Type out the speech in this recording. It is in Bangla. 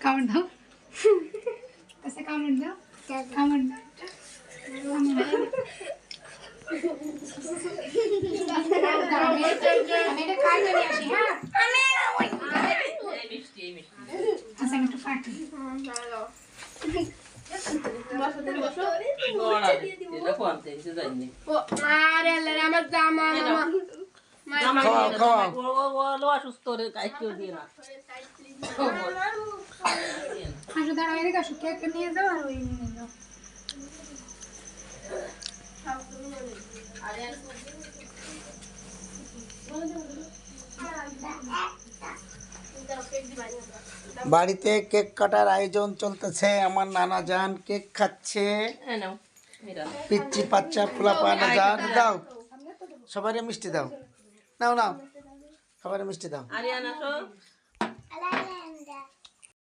কামড় দাও আচ্ছা কামড় দাও কামড় দাও আমি এটা খাই নিয়ে আসি হ্যাঁ আচ্ছা একটু ফাটি আসো দাঁড়াও এদিকে আসো কেক নিয়ে যাও আর ওই নিয়ে যাও বাড়িতে কেক কাটার আয়োজন চলতেছে। আমার নানা জান কেক খাচ্ছে। পিচ্চি বাচ্চা পোলাপানা জান দাও সবাই মিষ্টি দাও নাও নাও সবাই মিষ্টি দাও